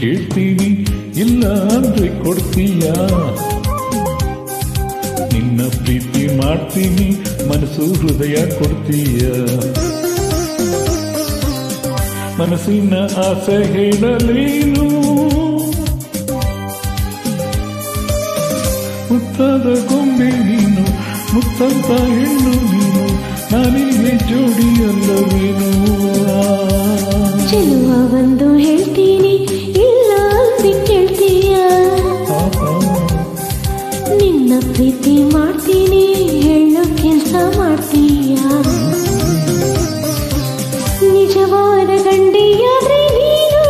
ಕೇಳ್ತೀನಿ ಇಲ್ಲ ಅಂದ್ರೆ ಕೊಡ್ತೀಯ ನಿನ್ನ ಪ್ರೀತಿ ಮಾಡ್ತೀನಿ ಮನಸ್ಸು ಹೃದಯ ಕೊಡ್ತೀಯ ಮನಸ್ಸಿನ ಆಸೆ ಹೇಳಲೇನು ಮುತ್ತಾದ ಗೊಂಬೆ ನೀನು ಮುತ್ತಂತ ಹೆಣ್ಣು ನೀನು ನಾನಿಗೆ ಜೋಡಿ ಅಲ್ಲವೇನು ಚೆಲುವ ಒಂದು ಹೇಳ್ತೀನಿ ಇಲ್ಲ ಅಂದು ಕೇಳ್ತೀಯ ನಿನ್ನ ಪ್ರೀತಿ ಮಾಡ್ತೀನಿ ಹೇಳೋ ಕೆಲಸ ಮಾಡ್ತೀಯ ನಿಜವಾದ ಗಂಡಿಯಾದ್ರೆ ನೀನು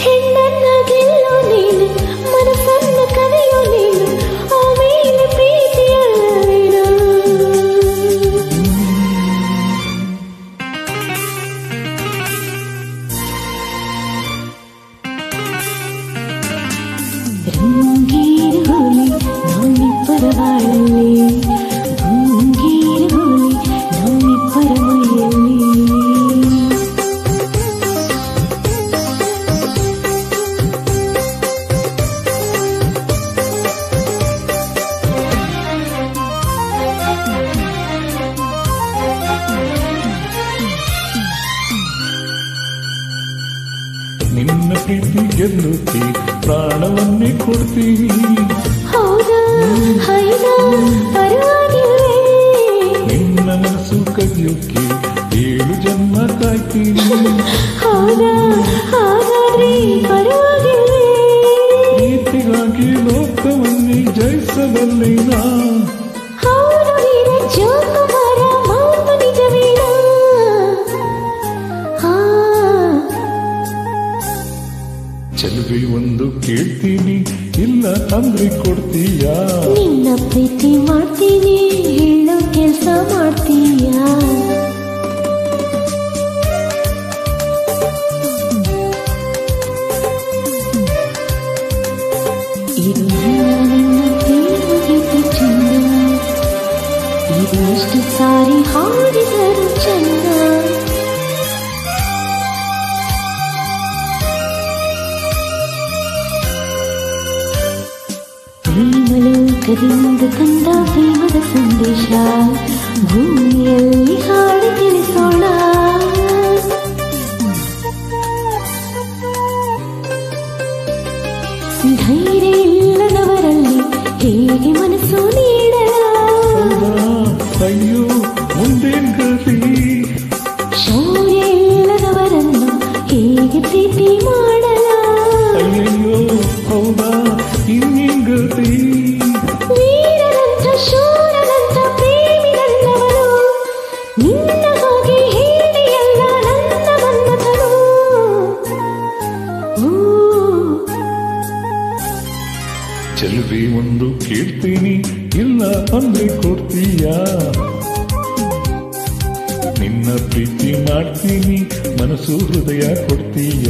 ಹೆಣ್ಣನ್ನ ಗೆಲ್ಲೋ ನೀನು ಮನಸ್ಸನ್ನ ಕರೆಯೋ ನೀನು ಆಮೇಲೆ ಪ್ರೀತಿಯಲ್ಲವೇನು ರಂಗೀರು ಹೋಲಿ ನಾವಿಬ್ಬರ ಬಾಳಲ್ಲಿ ರಂಗೀರು ಹೋಲಿ ನಾವಿಬ್ಬರ ಮೈಯಲ್ಲಿ ನಿನ್ನ ಪ್ರೀತಿ ಗೆಲ್ಲುತ್ತಿ ಪ್ರಾಣವನ್ನೇ ಕೊಡ್ತೀನಿ ಹೌದಾ ಹೈದಾ ಪರವಾಗಿಲ್ವೇ ನಿನ್ನ ಮನಸ್ಸು ಕದಿಯೋಕೆ 7 ಜನ್ಮ ಕಾಯ್ತೀನಿ ಹೌದಾ ಹಾಗಾದ್ರೆ ಪರವಾಗಿಲ್ವೇ ಪ್ರೀತಿಗಾಗಿ ಲೋಕವನ್ನೇ ಜಯಿಸಬಲ್ಲೇನ ಹೌದು ವೀರ ಜೋಕುಮಾರ ಮಾತು ನಿಜವೇನ ಚೆಲುವೆ ಒಂದು ಕೇಳ್ತೀನಿ ಇಲ್ಲ ಅಂದ್ರೆ ಕೊಡ್ತೀಯ ನಿನ್ನ ಪ್ರೀತಿ ಮಾಡ್ತೀನಿ ಹೇಳೋ ಕೆಲಸ ಮಾಡ್ತೀಯ ಇದು ನಿನ್ನ ಪ್ರೇಮಗೀತೆ ಚಂದ ಇದು ಎಷ್ಟು ಸಾರಿ ಹಾಡಿದರು ಚಂದ ಪ್ರೇಮಲೋಕದಿಂದ ತಂದ ಪ್ರೇಮದ ಸಂದೇಶ ಭೂಮಿಯಲ್ಲಿ ಹಾಡಿ ತಿಳಿಸೋಣ ಧೈರ್ಯ ಇಲ್ಲದವರಲ್ಲಿ ಹೇಗೆ ಮನಸ್ಸು ನೀಡಲ ಅಯ್ಯೋ ಮುಂದೇನ್ ಗತಿ ಶೌರ್ಯ ಇಲ್ಲದವರನ್ನು ಹೇಗೆ ಪ್ರೀತಿ ಮಾಡಲ ಅಯ್ಯಯ್ಯೋ ಹೌದಾ ಇನ್ನೇನ್ ಗತಿ ವೀರರಂಥ ಶೂರರಂಥ ಪ್ರೇಮಿ ನನ್ನವನು ನಿನ್ನ ಹಾಗೆ ಹೇಳಿಯಲ್ಲ ನನ್ನ ಮನ್ಮಥನು ಚೆಲುವೆ ಒಂದು ಕೇಳ್ತೀನಿ ಇಲ್ಲ ಅಂದ್ರೆ ಕೊಡ್ತೀಯ ನಿನ್ನ ಪ್ರೀತಿ ಮಾಡ್ತೀನಿ ಮನಸ್ಸು ಹೃದಯ ಕೊಡ್ತೀಯ